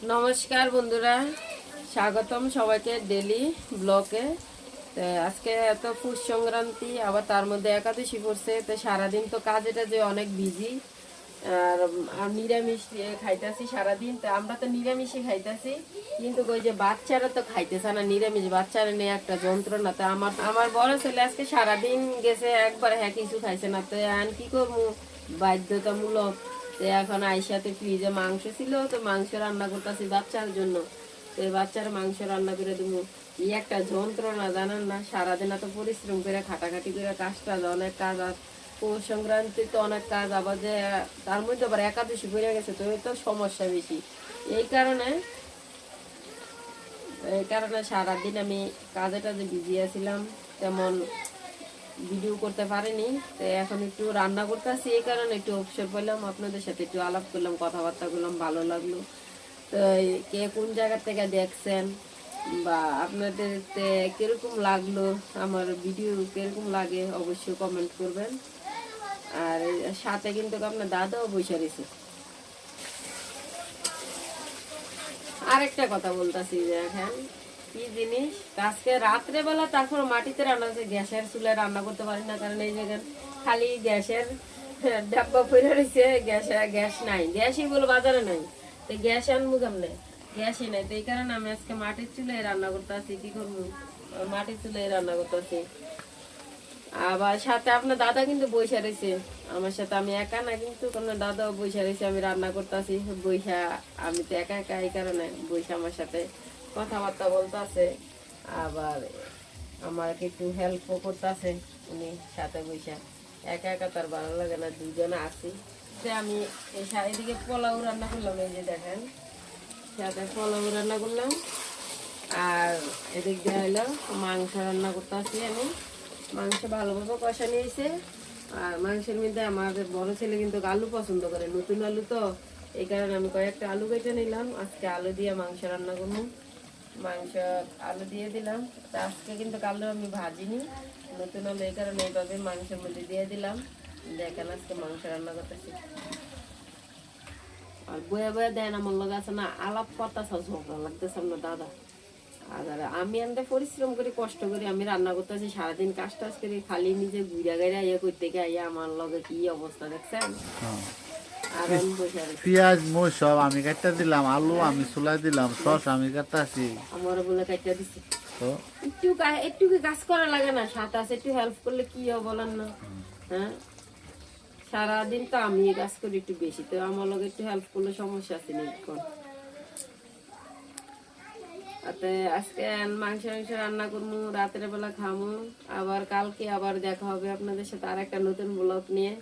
নমস্কার বন্ধুরা, স্বাগতম সবাইকে ডেলি ব্লগে। তো আজকে এত পৌষ সংক্রান্তি, আবার তার মধ্যে একাদশী পড়ছে, তো সারাদিন তো কাজে টাজে অনেক বিজি। আর নিরামিষ খাইতেছি সারাদিন। তো আমরা তো নিরামিষই খাইতেছি, কিন্তু ওই যে বাচ্চারা তো খাইতেছে না নিরামিষ, বাচ্চারা নিয়ে একটা যন্ত্রণা। তো আমার আমার বড় ছেলে আজকে সারাদিন গেছে, একবার হ্যাঁ কিছু খাইছে না। তো এখন কি করবো, বাধ্যতামূলক। তো এখন আইসাতে ফ্রিজে মাংস ছিল, তো মাংস রান্না করতেছি বাচ্চার জন্য। তো এই বাচ্চার মাংস রান্না করে দেবো। এই একটা যন্ত্রণা জানেন না, সারাদিন এত পরিশ্রম করে খাটাখাটি করে কাজটা অনেক কাজ। আর পৌষ সংক্রান্তি তো অনেক কাজ, আবার যে তার মধ্যে আবার একাদশী পড়ে গেছে, তো এই তো সমস্যা বেশি। এই কারণে সারাদিন আমি কাজে টাজে বিজি আছিলাম, তেমন ভিডিও করতে পারিনি। তো এখন একটু রান্না করতেছি, এই কারণে একটু অবসর পেলাম, আপনাদের সাথে একটু আলাপ করলাম, কথাবার্তা করলাম, ভালো লাগলো। তো কে কোন জায়গা থেকে দেখছেন বা আপনাদের কিরকম লাগলো, আমার ভিডিও কিরকম লাগে অবশ্যই কমেন্ট করবেন। আর সাথে কিন্তু আপনার দাদাও বসে রয়েছে। আরেকটা কথা বলতেছি, দেখেন কি জিনিস, আজকে রাত্রে বেলা তারপর মাটিতে রান্না হচ্ছে, গ্যাসের চুলায় রান্না করতে পারি না, কারণ এই জায়গায় খালি গ্যাসের ডাব্বা পড়ে রয়েছে। গ্যাস নাই, গ্যাসই বলে বাজারে নাই। তো গ্যাস আনবো কেমনে, গ্যাসই নাই। তো এই কারণে আমি আজকে মাটির চুলায় রান্না করতে আসি। কি করবো, মাটির চুলায় রান্না করতে আসি। আবার সাথে আপনার দাদা কিন্তু বইসা রয়েছে আমার সাথে, আমি একা না, কিন্তু আপনার দাদাও বইসা রয়েছে, আমি রান্না করতেছি বইসা। আমি তো একা একা, এই কারণে বইসা আমার সাথে কথাবার্তা বলতে আছে। আবার আমার একটু হেল্পও করতে আছে উনি সাথে বইসা। একা একা তার ভালো লাগে না, দুজনে আছি। যে আমি এদিকে পোলাও রান্না করলাম, এই যে দেখেন সাথে পোলাও রান্না করলাম। আর এদিক দিয়ে হলো মাংস রান্না করতে আসি আমি। মাংস ভালোভাবে কষা নিয়েছে। আর মাংসের মধ্যে আমাদের বড় ছেলে কিন্তু আলু পছন্দ করে, নতুন আলু তো, এই কারণে আমি কয়েকটা আলু কেটে নিলাম। আজকে আলু দিয়ে মাংস রান্না করবো। মাংস আলু দিয়ে দিলাম। তা আজকে কিন্তু আলু আমি ভাজিনি, নতুন আলু, এই কারণে এইভাবে মাংসের মধ্যে দিয়ে দিলাম। দেখেন আজকে মাংস রান্না করতেছি। আর বয়া বয়া দেন আমার লোক আছে না, আলাপ কথা ঝগড়া লাগতেছে আপনার দাদা। আর আমি এনতে পরিশ্রম করি, কষ্ট করি, আমি রান্না করতেছি সারাদিন, কাজ টাজ করি, খালি নিজে ঘুরা গাইরা ইয়ে করতে গিয়ে আইয়া আমার লগে কি অবস্থা দেখছেন। আর আমি বসে আছি। পেঁয়াজ মই সব আমি কাটতে দিলাম, আলু আমি চুলাই দিলাম, সস আমি কাটতেছি। আমার বলে কাইটা দিছি। তো একটু কি কাজ করা লাগে না, সাথে আছে একটু হেল্প করলে কি হবে বলেন না। হ্যাঁ, সারাদিন তো আমি কাজ করি একটু বেশি, তো আমার লগে একটু হেল্প করলে সমস্যা আছে নিক্ষণ। আজকে মাংস রান্না করবো, রাতের বেলা খামো। আবার কালকে আবার দেখা হবে আপনাদের সাথে আর একটা নতুন ব্লগ নিয়ে।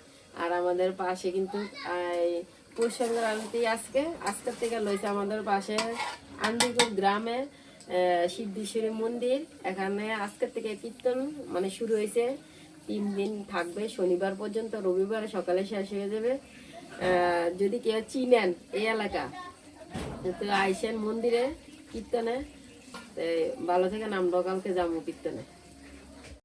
আর আমাদের পাশে কিন্তু পৌষ সংক্রান্তি আজকের থেকে লইছে আমাদের পাশে আন্দিকুর গ্রামে সিদ্ধেশ্বরী মন্দির। এখানে আজকের থেকে কীর্তন মানে শুরু হয়েছে, 3 দিন থাকবে, শনিবার পর্যন্ত, রবিবার সকালে শেষ হয়ে যাবে। যদি কেউ চিনেন এই এলাকা, তো আইসেন মন্দিরে কীর্তনে। ভালো থেকে আমরাও কালকে যাবো কীর্তনে।